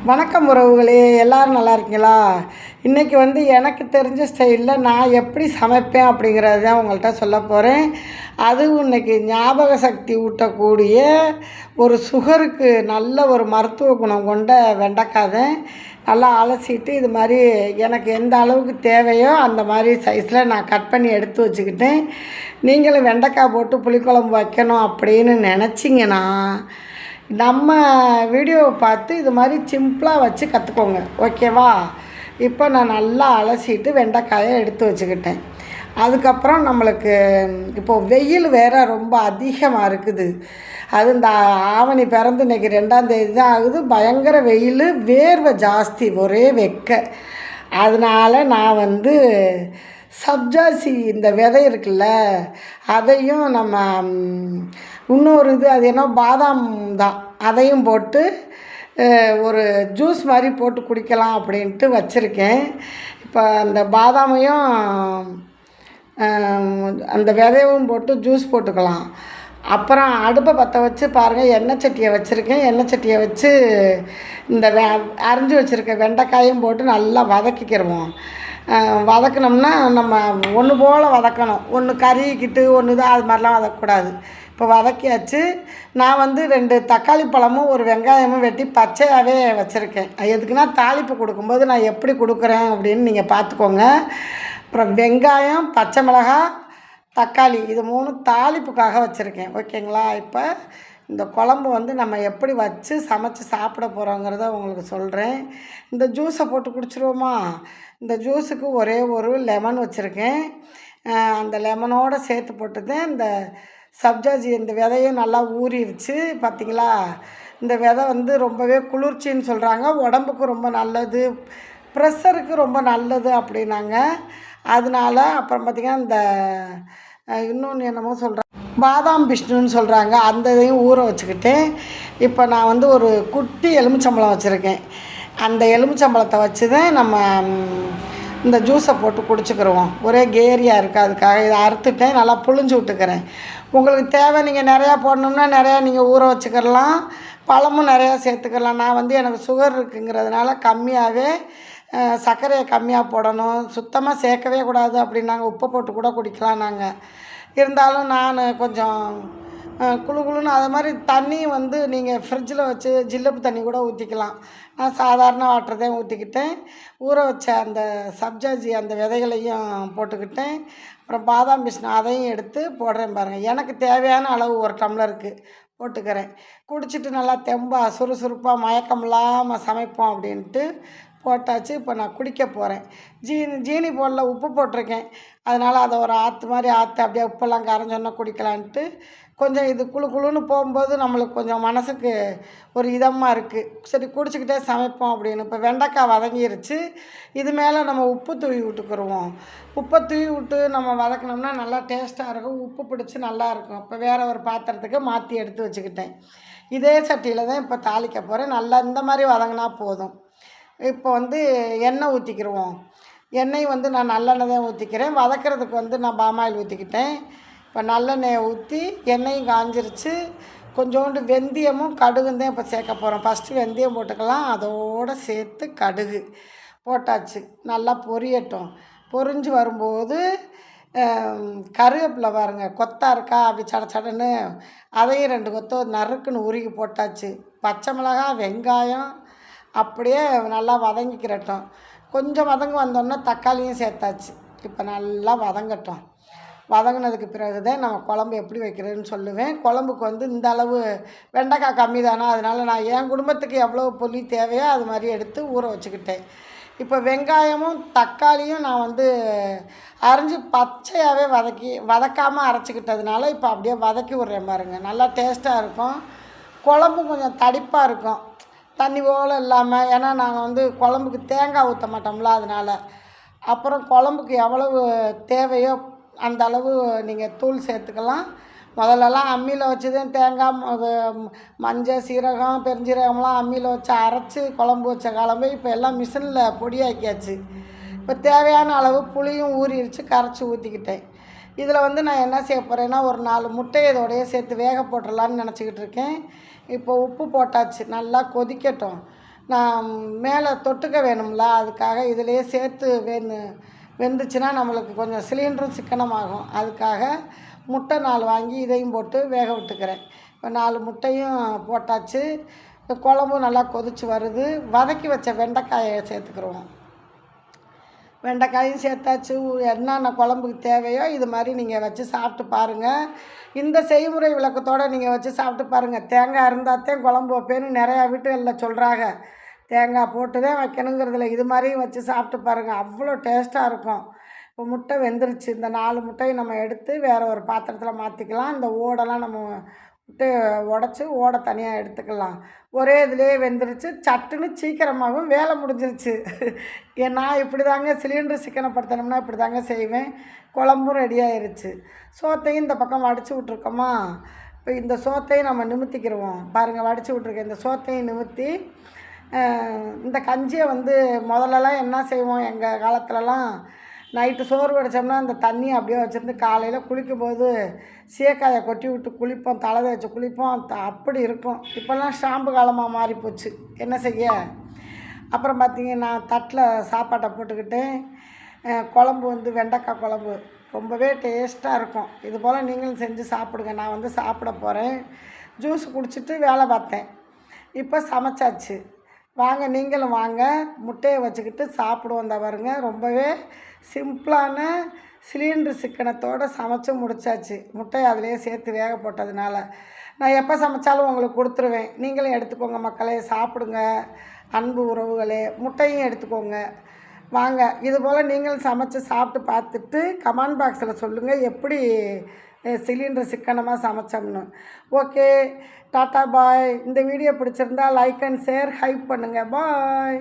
வணக்கம் உறவுகளே, எல்லோரும் நல்லா இருக்கீங்களா? இன்றைக்கி எனக்கு தெரிஞ்ச ஸ்டைலில் நான் எப்படி சமைப்பேன் அப்படிங்கிறது தான் உங்கள்கிட்ட சொல்ல போகிறேன். அதுவும் இன்றைக்கி ஞாபக சக்தி ஊட்டக்கூடிய ஒரு சுகருக்கு நல்ல ஒரு மருத்துவ குணம் கொண்ட வெண்டைக்காய் தான். நல்லா அலசிட்டு இது மாதிரி எனக்கு எந்த அளவுக்கு தேவையோ அந்த மாதிரி சைஸில் நான் கட் பண்ணி எடுத்து வச்சுக்கிட்டேன். நீங்களும் வெண்டைக்காய் போட்டு புளிக்குழம்பு வைக்கணும் அப்படின்னு நினச்சிங்கன்னா நம்ம வீடியோவை பார்த்து இது மாதிரி சிம்பிளாக வச்சு கற்றுக்கோங்க, ஓகேவா? இப்போ நான் நல்லா அலசிட்டு வெண்டைக்காயை எடுத்து வச்சுக்கிட்டேன். அதுக்கப்புறம் நம்மளுக்கு இப்போது வெயில் வேறு ரொம்ப அதிகமாக இருக்குது. அது இந்த ஆவணி பிறந்து இன்றைக்கி 2ஆம் தேதி தான் ஆகுது. பயங்கர வெயில், வேர்வை ஜாஸ்தி, ஒரே வெக்க. அதனால் நான் சப்ஜாசி இந்த விதை இருக்குல்ல, அதையும் நம்ம இன்னொரு அது என்ன பாதாம் தான், அதையும் போட்டு ஒரு ஜூஸ் மாதிரி போட்டு குடிக்கலாம் அப்படின்ட்டு வச்சுருக்கேன். இப்போ அந்த பாதாமையும் அந்த விதையும் போட்டு ஜூஸ் போட்டுக்கலாம். அப்புறம் அடுப்பை பற்ற வச்சு பாருங்கள், எண்ணெய் சட்டியை வச்சுருக்கேன். எண்ணெய் சட்டியை வச்சு இந்த அரிஞ்சு வச்சுருக்க வெண்டைக்காயும் போட்டு நல்லா வதக்கிக்கிடுவோம். வதக்கினோம்னா நம்ம ஒன்று போல் வதக்கணும், ஒன்று கறிக்கிட்டு ஒன்று தான், அது மாதிரிலாம் வதக்கக்கூடாது. இப்போ வதக்கியாச்சு. நான் 2 தக்காளி பழமும் ஒரு வெங்காயமும் வெட்டி பச்சையாகவே வச்சுருக்கேன். எதுக்குன்னா தாளிப்பு கொடுக்கும்போது நான் எப்படி கொடுக்குறேன் அப்படின்னு நீங்கள் பார்த்துக்கோங்க. அப்புறம் வெங்காயம், பச்சை மிளகாய், தக்காளி, இது 3 தாளிப்புக்காக வச்சுருக்கேன், ஓகேங்களா? இப்போ இந்த குழம்பு நம்ம எப்படி வச்சு சமைச்சு சாப்பிட போகிறோங்கிறத உங்களுக்கு சொல்கிறேன். இந்த ஜூஸை போட்டு குடிச்சிருவோமா? இந்த ஜூஸுக்கு ஒரே ஒரு லெமன் வச்சுருக்கேன். அந்த லெமனோடு சேர்த்து போட்டுதான் இந்த சப்ஜாஜி, இந்த விதையும் நல்லா ஊறிடுச்சு பார்த்திங்களா? இந்த விதை ரொம்பவே குளிர்ச்சின்னு சொல்கிறாங்க, உடம்புக்கு ரொம்ப நல்லது, ப்ரெஷருக்கு ரொம்ப நல்லது அப்படின்னாங்க. அதனால அப்புறம் பார்த்திங்கன்னா இந்த இன்னொன்று என்னமோ சொல்கிறாங்க, பாதாம் பிஷ்ணுன்னு சொல்கிறாங்க, அந்த இதையும் ஊற வச்சுக்கிட்டேன். இப்போ நான் ஒரு குட்டி எலுமிச்சம்பழம் வச்சுருக்கேன். அந்த எலுமிச்சம்பழத்தை வச்சு தான் நம்ம இந்த ஜூஸை போட்டு குடிச்சுக்கிடுவோம். ஒரே கேரியாக இருக்குது, அதுக்காக இதை அறுத்துட்டேன், நல்லா புழிஞ்சு விட்டுக்கிறேன். உங்களுக்கு தேவை, நீங்கள் நிறையா போடணும்னா நிறையா நீங்கள் ஊற வச்சுக்கிடலாம், பழமும் நிறையா சேர்த்துக்கலாம். நான் எனக்கு சுகர் இருக்குங்கிறதுனால கம்மியாகவே சர்க்கரையை கம்மியாக போடணும், சுத்தமாக சேர்க்கவே கூடாது அப்படின்னாங்க. உப்பை போட்டு கூட குடிக்கலாம் நாங்கள். இருந்தாலும் நான் கொஞ்சம் குழு குழுன்னு அது மாதிரி தண்ணி நீங்கள் ஃப்ரிட்ஜில் வச்சு ஜில்லப்பு தண்ணி கூட ஊற்றிக்கலாம். நான் சாதாரண வாட்டர் தான் ஊற்றிக்கிட்டேன். ஊற வச்ச அந்த சப்ஜாஜி அந்த விதைகளையும் போட்டுக்கிட்டேன். அப்புறம் பாதாம் பிஸ்னு அதையும் எடுத்து போடுறேன் பாருங்கள். எனக்கு தேவையான அளவு 1 டம்ளருக்கு போட்டுக்கிறேன். குடிச்சிட்டு நல்லா தெம்பாக சுறுசுறுப்பாக மயக்கம் இல்லாமல் சமைப்போம் அப்படின்ட்டு போட்டாச்சு. இப்போ நான் குடிக்க போகிறேன். ஜீனி போடல, உப்பு போட்டிருக்கேன். அதனால் அதை ஒரு ஆற்று மாதிரி ஆற்று அப்படியே உப்பெல்லாம் கரைஞ்சோன்னா குடிக்கலான்ட்டு கொஞ்சம் இது குழு குழுன்னு போகும்போது நம்மளுக்கு கொஞ்சம் மனசுக்கு ஒரு இதமாக இருக்குது. சரி குடிச்சிக்கிட்டே சமைப்போம் அப்படின்னு. இப்போ வெண்டைக்காய் வதங்கிருச்சு. இது மேலே நம்ம உப்பு தூவி விட்டுக்குருவோம். உப்பை தூவி விட்டு நம்ம வதக்கினோம்னா நல்லா டேஸ்ட்டாக இருக்கும், உப்பு பிடிச்சி நல்லாயிருக்கும். இப்போ வேறு ஒரு பாத்திரத்துக்கு மாற்றி எடுத்து வச்சுக்கிட்டேன். இதே சட்டியில் தான் இப்போ தாளிக்க போகிறேன். நல்லா இந்த மாதிரி வதங்கினா போதும். இப்போ எண்ணெய் ஊற்றிக்கிடுவோம். எண்ணெய் நான் நல்லெண்ணெய் தான் ஊற்றிக்கிறேன். வதக்கிறதுக்கு நான் பாமாயில் ஊற்றிக்கிட்டேன். இப்போ நல்லெண்ணெயை ஊற்றி எண்ணெயும் காஞ்சிருச்சு. கொஞ்சோண்டு வெந்தயமும் கடுகும் தான் இப்போ சேர்க்க போகிறோம். ஃபஸ்ட்டு வெந்தயம் போட்டுக்கலாம், அதோடு சேர்த்து கடுகு போட்டாச்சு. நல்லா பொரியட்டும். பொரிஞ்சு வரும்போது கருவேப்பிலை பாருங்கள், கொத்தா இருக்கா, அப்படி சடன்னு அதையும் 2 கொத்து நறுக்குன்னு உருகி போட்டாச்சு. பச்சை மிளகாய், வெங்காயம் அப்படியே நல்லா வதங்கிக்கிறட்டும். கொஞ்சம் வதங்கி வந்தோடனே தக்காளியும் சேர்த்தாச்சு. இப்போ நல்லா வதங்கட்டும். வதங்கினதுக்கு பிறகு தான் நம்ம குழம்பு எப்படி வைக்கிறதுன்னு சொல்லுவேன். குழம்புக்கு இந்த அளவு வெண்டைக்காய் கம்மி தானே, அதனால் நான் என் குடும்பத்துக்கு எவ்வளோ புளி தேவையோ அது மாதிரி எடுத்து ஊற வச்சுக்கிட்டேன். இப்போ வெங்காயமும் தக்காளியும் நான் அரைஞ்சி பச்சையாகவே வதக்காமல் அரைச்சிக்கிட்டதுனால இப்போ அப்படியே வதக்கி விட்றேன் பாருங்கள். நல்லா டேஸ்ட்டாக இருக்கும். குழம்பும் கொஞ்சம் தடிப்பாக இருக்கும், தண்ணி போல் இல்லாமல். ஏன்னா நாங்கள் குழம்புக்கு தேங்காய் ஊற்ற மாட்டோம்ல, அதனால். அப்புறம் குழம்புக்கு எவ்வளவு தேவையோ அந்த அளவு நீங்கள் தூள் சேர்த்துக்கலாம். முதல்லலாம் அம்மியில் வச்சு தான் தேங்காய், மஞ்சள், சீரகம், பெருஞ்சீரகம்லாம் அம்மியில் வச்சு அரைச்சி குழம்பு வச்ச காலமே இப்போ எல்லாம் மிஷினில் பொடியாக்கியாச்சு. இப்போ தேவையான அளவு புளியும் ஊறிடுச்சு, கரைச்சி ஊற்றிக்கிட்டேன். இதில் நான் என்ன செய்ய போகிறேன்னா, ஒரு 4 முட்டையை இதோடையே சேர்த்து வேக போட்டுடலான்னு நினச்சிக்கிட்டு இருக்கேன். இப்போ உப்பு போட்டாச்சு, நல்லா கொதிக்கட்டும். நான் மேலே தொட்டுக்க வேணும்ல, அதுக்காக இதிலேயே சேர்த்து வெந்துச்சுன்னா நம்மளுக்கு கொஞ்சம் சிலிண்டரும் சிக்கனமாகும். அதுக்காக முட்டை 4 வாங்கி இதையும் போட்டு வேக விட்டுக்கிறேன். இப்போ 4 முட்டையும் போட்டாச்சு. குழம்பும் நல்லா கொதிச்சு வருது. வதக்கி வச்ச வெண்டைக்காயை சேர்த்துக்கிறோம். வெண்டைக்காயும் சேர்த்தாச்சு. என்னென்ன குழம்புக்கு தேவையோ இது மாதிரி நீங்கள் வச்சு சாப்பிட்டு பாருங்கள். இந்த செய்முறை விளக்கத்தோடு நீங்கள் வச்சு சாப்பிட்டு பாருங்கள். தேங்காய் இருந்தால்தான் குழம்பு வைப்பேன்னு நிறையா வீட்டுகளில் சொல்கிறாங்க. தேங்காய் போட்டு தான் வைக்கணுங்கிறதுல இது மாதிரியும் வச்சு சாப்பிட்டு பாருங்கள். அவ்வளோ டேஸ்ட்டாக இருக்கும். இப்போ முட்டை வெந்துருச்சு. இந்த 4 முட்டையும் நம்ம எடுத்து வேறு ஒரு பாத்திரத்தில் மாற்றிக்கலாம். இந்த ஓடெல்லாம் நம்ம முட்டையை உடச்சி ஓடை தனியாக எடுத்துக்கலாம். ஒரே இதுலேயே வெந்துருச்சு. சட்டுன்னு சீக்கிரமாகவும் வேலை முடிஞ்சிருச்சு. நான் இப்படி தாங்க சிலிண்டர் சிக்கனப்படுத்தணும்னா இப்படி தாங்க செய்வேன். குழம்பும் ரெடி ஆயிருச்சு. சோத்தையும் இந்த பக்கம் வடித்து விட்ருக்கோமா. இப்போ இந்த சோத்தையும் நம்ம நிமித்திக்கிடுவோம். பாருங்கள், வடித்து விட்ருக்கேன். இந்த சோத்தையும் நிமித்தி இந்த கஞ்சியை முதல்லலாம் என்ன செய்வோம், எங்கள் காலத்துலலாம் நைட்டு சோறு வடித்தோம்னா அந்த தண்ணி அப்படியே வச்சுருந்து காலையில் குளிக்கும்போது சீக்காயை கொட்டி விட்டு குளிப்போம், தலை தேய்ச்சி குளிப்போம். அப்படி இருக்கும். இப்போல்லாம் ஷாம்பு காலமாக மாறிப்போச்சு. என்ன செய்ய. அப்புறம் பார்த்திங்கன்னா தட்டில் சாப்பாட்டை போட்டுக்கிட்டு குழம்பு வெண்டைக்காய் குழம்பு ரொம்பவே டேஸ்ட்டாக இருக்கும். இது போல் நீங்களும் செஞ்சு சாப்பிடுங்க. நான் சாப்பிட போகிறேன். ஜூஸ் குடிச்சிட்டு வேலை பார்த்தேன். இப்போ சமைச்சாச்சு. வாங்க, நீங்களும் வாங்க. முட்டையை வச்சுக்கிட்டு சாப்பிடுவோம். இந்த பாருங்க, ரொம்பவே சிம்பிளான சிலிண்டர் சிக்கனத்தோடு சமைச்சு முடிச்சாச்சு. முட்டையை அதிலே சேர்த்து வேக போட்டதுனால நான் எப்போ சமைச்சாலும் உங்களுக்கு கொடுத்துருவேன். நீங்களும் எடுத்துக்கோங்க மக்களே, சாப்பிடுங்க. அன்பு உறவுகளே, முட்டையும் எடுத்துக்கோங்க. வாங்க, இதுபோல் நீங்களும் சமைச்சு சாப்பிட்டு பார்த்துட்டு கமெண்ட் பாக்ஸில் சொல்லுங்கள் எப்படி சிலிண்டர் சிக்கனமாக சமைச்சோம்னு. ஓகே, டாட்டா பாய். இந்த வீடியோ பிடிச்சிருந்தா லைக் அண்ட் ஷேர், ஹைப் பண்ணுங்கள். பாய்.